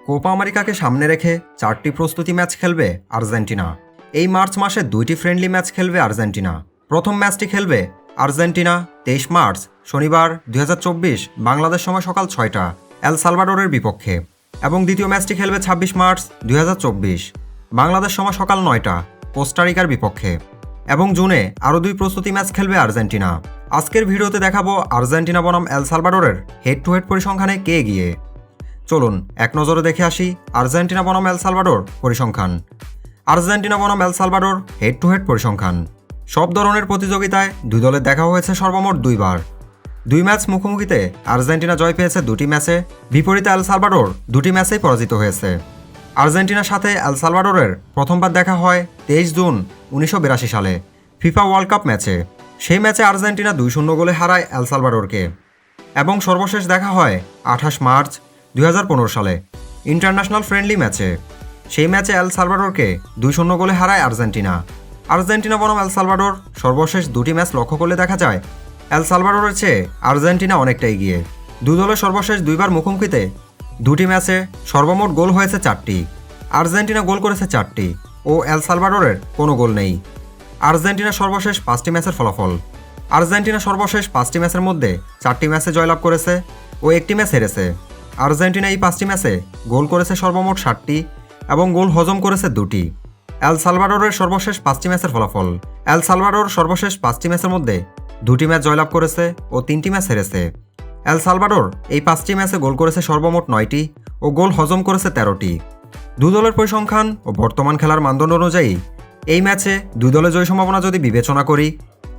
Copa আমেরিকাকে সামনে রেখে 4টি প্রস্তুতি ম্যাচ খেলবে আর্জেন্টিনা। এই মার্চ মাসে 2টি ফ্রেন্ডলি ম্যাচ খেলবে আর্জেন্টিনা। প্রথম ম্যাচটি খেলবে আর্জেন্টিনা 23 মার্চ শনিবার 2024 বাংলাদেশ সময় সকাল 6টা এল সালভাডোরের বিপক্ষে, এবং দ্বিতীয় ম্যাচটি খেলবে 26 মার্চ 2024 বাংলাদেশ সময় সকাল 9টা কোস্টারিকার বিপক্ষে। এবং জুনে আরও 2 প্রস্তুতি ম্যাচ খেলবে আর্জেন্টিনা। আজকের ভিডিওতে দেখাবো আর্জেন্টিনা বনাম এল সালভাডোরের হেড টু হেড পরিসংখ্যানে কে এগিয়ে। চলুন এক নজরে দেখে আসি আর্জেন্টিনা বনাম এল সালভাডোর পরিসংখ্যান। আর্জেন্টিনা বনাম এল সালভাডোর হেড টু হেড পরিসংখ্যান। সব ধরনের প্রতিযোগিতায় দুই দলের দেখা হয়েছে সর্বমোট 2 বার। 2 ম্যাচ মুখোমুখিতে আর্জেন্টিনা জয় পেয়েছে 2টি ম্যাচে, বিপরীতে এল সালভাডোর 2টি ম্যাচেই পরাজিত হয়েছে। আর্জেন্টিনার সাথে এল সালভাডোরের প্রথমবার দেখা হয় 23 জুন 1982 সালে ফিফা ওয়ার্ল্ড কাপ ম্যাচে। সেই ম্যাচে আর্জেন্টিনা 2-0 গোলে হারায় এল সালভাডোরকে। এবং সর্বশেষ দেখা হয় 28 মার্চ 2015 সালে ইন্টারন্যাশনাল ফ্রেন্ডলি ম্যাচে। সেই ম্যাচে এল সালভাডোরকে 2-0 গোলে হারায় আর্জেন্টিনা। আর্জেন্টিনা বনাম এল সালভাডোর সর্বশেষ 2টি ম্যাচ লক্ষ্য করলে দেখা যায় এল সালভাডোরের চেয়ে আর্জেন্টিনা অনেকটা এগিয়ে। দুই দলের সর্বশেষ 2 বার মুখোমুখিতে 2টি ম্যাচে সর্বমোট গোল হয়েছে 4টি। আর্জেন্টিনা গোল করেছে 4টি ও এল সালভাডোরের কোনো গোল নেই। আর্জেন্টিনা সর্বশেষ 5টি ম্যাচের ফলাফল: আর্জেন্টিনা সর্বশেষ 5টি ম্যাচের মধ্যে 4টি ম্যাচে জয়লাভ করেছে ও 1টি ম্যাচ হেরেছে। আর্জেন্টিনা এই 5টি ম্যাচে গোল করেছে সর্বমোট 60টি এবং গোল হজম করেছে 2টি। এল সালভাডোরের সর্বশেষ 5টি ম্যাচের ফলাফল: এল সালভাডোর সর্বশেষ 5টি ম্যাচের মধ্যে 2টি ম্যাচ জয়লাভ করেছে ও 3টি ম্যাচ হেরেছে। এল সালভাডোর এই 5টি ম্যাচে গোল করেছে সর্বমোট 9টি ও গোল হজম করেছে 13টি। দুই দলের পরিসংখ্যান ও বর্তমান খেলার মানদণ্ড অনুযায়ী এই ম্যাচে দুই দলের জয় সম্ভাবনা যদি বিবেচনা করি,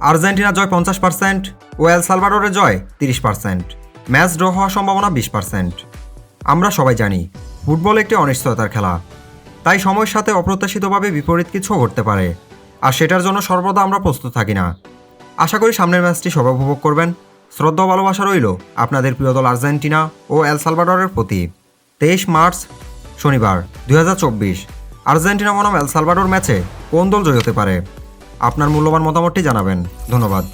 আর্জেন্টিনা জয় 50% ও এল সালভাডোরের জয় 30%। ম্যাচ ড্র হওয়ার সম্ভাবনা 20%। আমরা সবাই জানি ফুটবল একটি অনিশ্চয়তার খেলা, তাই সময়ের সাথে অপ্রত্যাশিতভাবে বিপরীত কিছু ঘটতে পারে, আর সেটার জন্য সর্বদা আমরা প্রস্তুত থাকি না। আশা করি সামনের ম্যাচটি সবাই উপভোগ করবেন। শ্রদ্ধা ও ভালোবাসা রইল আপনাদের প্রিয় দল আর্জেন্টিনা ও এল সালভাডোরের প্রতি। 23 মার্চ শনিবার 2024 আর্জেন্টিনা বনাম এল সালভাডোর ম্যাচে কোন দল জয় হতে পারে? আপনার মূল্যবান মতামতটি জানাবেন। ধন্যবাদ।